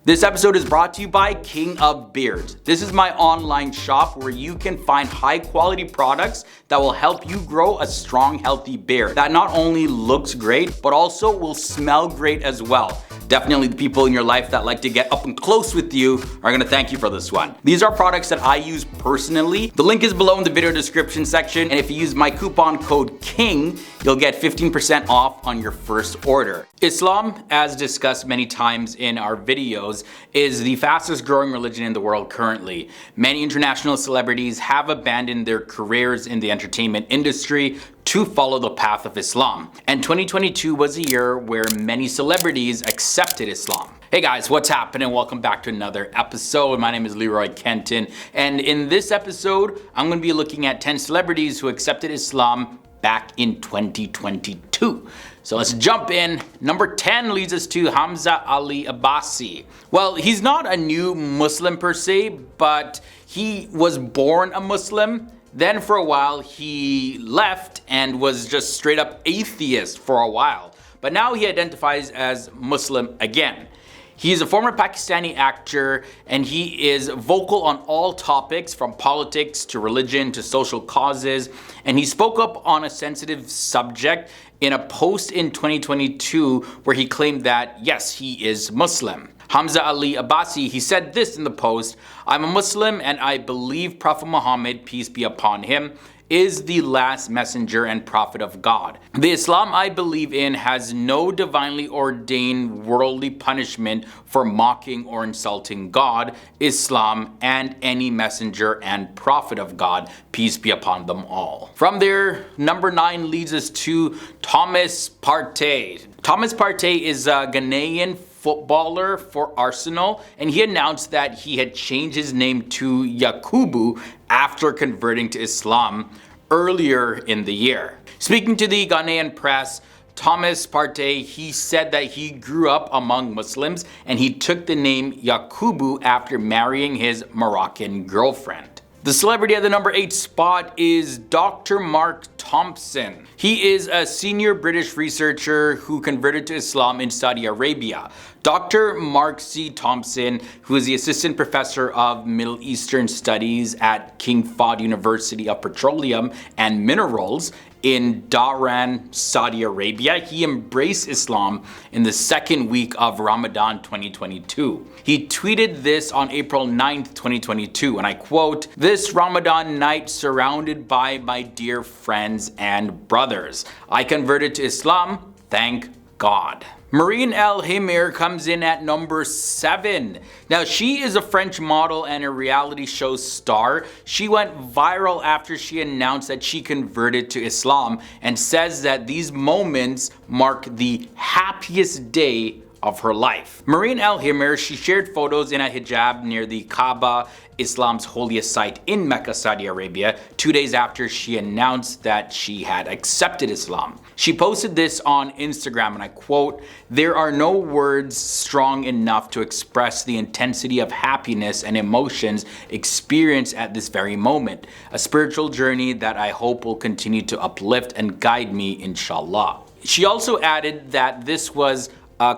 This episode is brought to you by King of Beards. This is my online shop where you can find high quality products that will help you grow a strong, healthy beard that not only looks great, but also will smell great as well. Definitely the people in your life that like to get up and close with you are gonna thank you for this one. These are products that I use personally. The link is below in the video description section, and if you use my coupon code KING, you'll get 15% off on your first order. Islam, as discussed many times in our videos, is the fastest growing religion in the world currently. Many international celebrities have abandoned their careers in the entertainment industry to follow the path of Islam. And 2022 was a year where many celebrities accepted Islam. Hey guys, what's happening? Welcome back to another episode. My name is Leroy Kenton, and in this episode, I'm going to be looking at 10 celebrities who accepted Islam back in 2022. So let's jump in. Number 10 leads us to HAMZA Ali ABBASI. Well, he's not a new Muslim per se, but he was born a Muslim. Then for a while he left and was just straight up atheist for a while. But now he identifies as Muslim again. He is a former Pakistani actor, and he is vocal on all topics from politics to religion to social causes. And he spoke up on a sensitive subject in a post in 2022 where he claimed that yes, he is Muslim. HAMZA Ali ABBASI, he said this in the post: "I'm a Muslim and I believe Prophet Muhammad, peace be upon him, is the last messenger and prophet of God. The Islam I believe in has no divinely ordained worldly punishment for mocking or insulting God, Islam, and any messenger and prophet of God, peace be upon them all." From there, number 9 leads us to Thomas Partey. Thomas Partey is a Ghanaian footballer for Arsenal, and he announced that he had changed his name to Yakubu after converting to Islam earlier in the year. Speaking to the Ghanaian press, Thomas Partey, he said that he grew up among Muslims and he took the name Yakubu after marrying his Moroccan girlfriend. The celebrity at the number 8 spot is Dr. Mark Thompson. He is a senior British researcher who converted to Islam in Saudi Arabia. Dr. Mark C. Thompson, who is the assistant professor of Middle Eastern Studies at King Fahd University of Petroleum and Minerals in Dhahran, Saudi Arabia, he embraced Islam in the second week of Ramadan 2022. He tweeted this on April 9th, 2022, and I quote, "This Ramadan night surrounded by my dear friends and brothers. I converted to Islam, thank God." Marine El Himir comes in at number 7. Now, she is a French model and a reality show star. She went viral after she announced that she converted to Islam and says that these moments mark the happiest day of her life. Marine El Himir, she shared photos in a hijab near the Kaaba, Islam's holiest site in Mecca, Saudi Arabia, 2 days after she announced that she had accepted Islam. She posted this on Instagram, and I quote, "There are no words strong enough to express the intensity of happiness and emotions experienced at this very moment. A spiritual journey that I hope will continue to uplift and guide me, inshallah." She also added that this was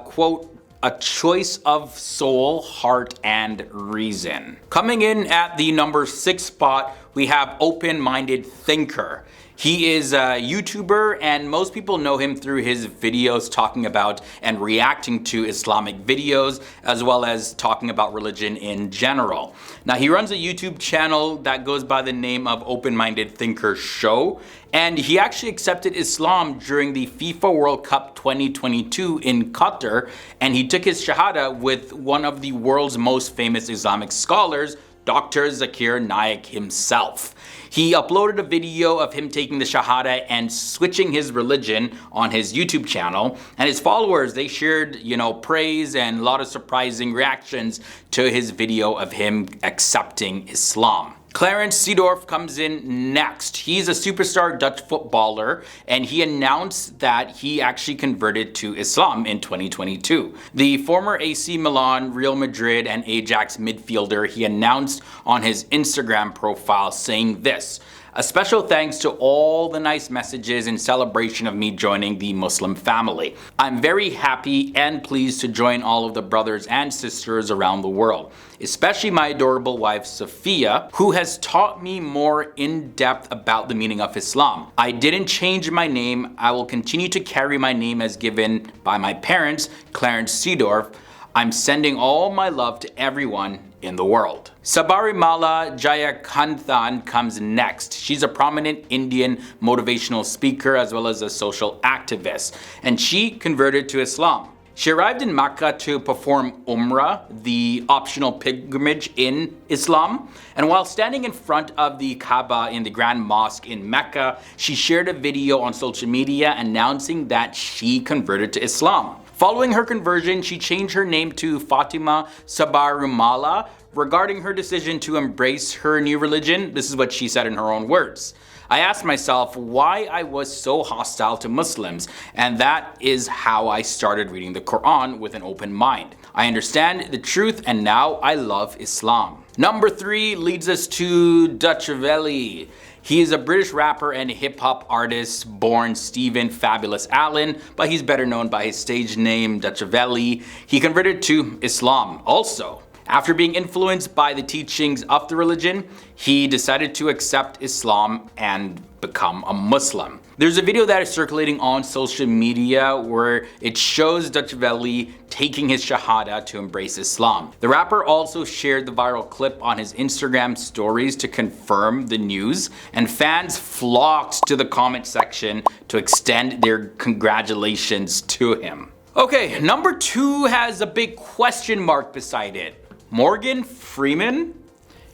quote, "a choice of soul, heart, and reason." Coming in at the number 6 spot, we have Open-Minded Thinker. He is a YouTuber, and most people know him through his videos talking about and reacting to Islamic videos, as well as talking about religion in general. Now, he runs a YouTube channel that goes by the name of Open-Minded Thinker Show, and he actually accepted Islam during the FIFA World Cup 2022 in Qatar, and he took his Shahada with one of the world's most famous Islamic scholars, Dr. Zakir Naik himself. He uploaded a video of him taking the Shahada and switching his religion on his YouTube channel, and his followers, they shared, praise and a lot of surprising reactions to his video of him accepting Islam. Clarence Seedorf comes in next. He's a superstar Dutch footballer, and he announced that he actually converted to Islam in 2022. The former AC Milan, Real Madrid, and Ajax midfielder, he announced on his Instagram profile saying this: A special thanks to all the nice messages in celebration of me joining the Muslim family. I'm very happy and pleased to join all of the brothers and sisters around the world, especially my adorable wife Sophia, who has taught me more in depth about the meaning of Islam. I didn't change my name. I will continue to carry my name as given by my parents, Clarence Seedorf. I'm sending all my love to everyone in the world. Sabarimala Jayakanthan comes next. She's a prominent Indian motivational speaker as well as a social activist, and she converted to Islam. She arrived in Mecca to perform Umrah, the optional pilgrimage in Islam, and while standing in front of the Kaaba in the Grand Mosque in Mecca, she shared a video on social media announcing that she converted to Islam. Following her conversion, she changed her name to Fatima Sabarimala. Regarding her decision to embrace her new religion, this is what she said in her own words. I asked myself why I was so hostile to Muslims, and that is how I started reading the Quran with an open mind. I understand the truth and now I love Islam. Number 3 leads us to Dutchvelli. He is a British rapper and hip-hop artist born Stephen Fabulous Allen, but he's better known by his stage name Dutchvelli. He converted to Islam also. After being influenced by the teachings of the religion, he decided to accept Islam and become a Muslim. There's a video that is circulating on social media where it shows Dutchvelli taking his shahada to embrace Islam. The rapper also shared the viral clip on his Instagram stories to confirm the news, and fans flocked to the comment section to extend their congratulations to him. Okay, number 2 has a big question mark beside it. Morgan Freeman?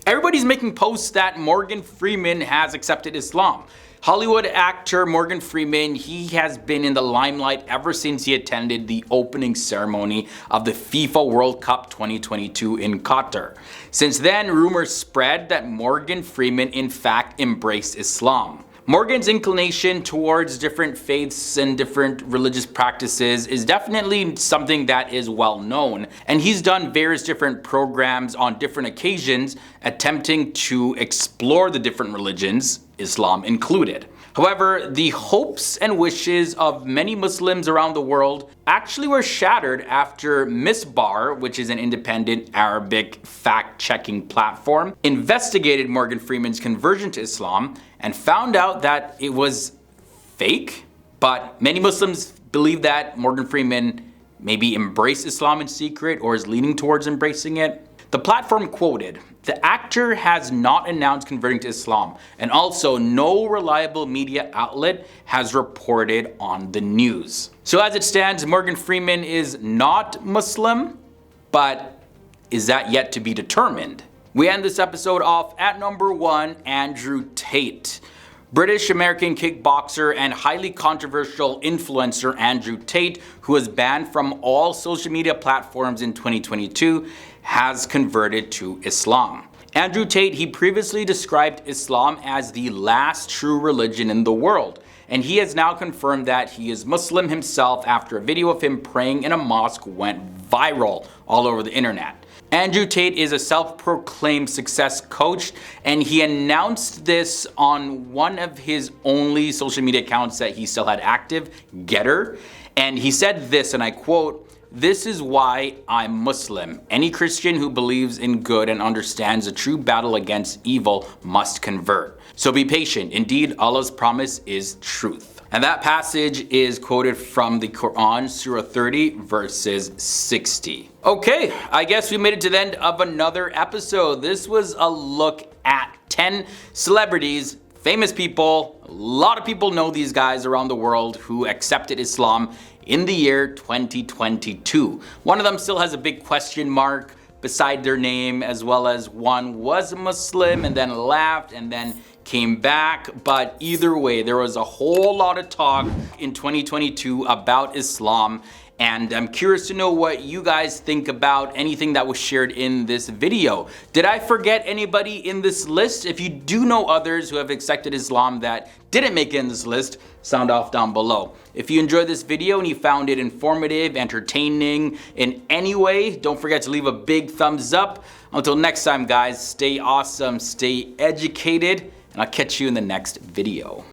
Everybody's making posts that Morgan Freeman has accepted Islam. Hollywood actor Morgan Freeman, he has been in the limelight ever since he attended the opening ceremony of the FIFA World Cup 2022 in Qatar. Since then, rumors spread that Morgan Freeman in fact embraced Islam. Morgan's inclination towards different faiths and different religious practices is definitely something that is well known, and he's done various different programs on different occasions attempting to explore the different religions, Islam included. However, the hopes and wishes of many Muslims around the world actually were shattered after Misbar, which is an independent Arabic fact-checking platform, investigated Morgan Freeman's conversion to Islam and found out that it was fake. But many Muslims believe that Morgan Freeman maybe embraced Islam in secret or is leaning towards embracing it. The platform quoted, "The actor has not announced converting to Islam, and also no reliable media outlet has reported on the news." So as it stands, Morgan Freeman is not Muslim, but is that yet to be determined? We end this episode off at number 1, Andrew Tate. British-American kickboxer and highly controversial influencer Andrew Tate, who was banned from all social media platforms in 2022, has converted to Islam. Andrew Tate, he previously described Islam as the last true religion in the world, and he has now confirmed that he is Muslim himself after a video of him praying in a mosque went viral all over the internet. Andrew Tate is a self-proclaimed success coach, and he announced this on one of his only social media accounts that he still had active, Getter, and he said this, and I quote, "This is why I'm Muslim. Any Christian who believes in good and understands the true battle against evil must convert. So be patient. Indeed, Allah's promise is truth." And that passage is quoted from the Quran, Surah 30, verses 60. Okay, I guess we made it to the end of another episode. This was a look at 10 celebrities, famous people. A lot of people know these guys around the world who accepted Islam in the year 2022. One of them still has a big question mark beside their name, as well as one was a Muslim and then left and then came back. But either way, there was a whole lot of talk in 2022 about Islam, and I'm curious to know what you guys think about anything that was shared in this video. Did I forget anybody in this list? If you do know others who have accepted Islam that didn't make it in this list, sound off down below. If you enjoyed this video and you found it informative, entertaining in any way, don't forget to leave a big thumbs up. Until next time guys, stay awesome, stay educated, and I'll catch you in the next video.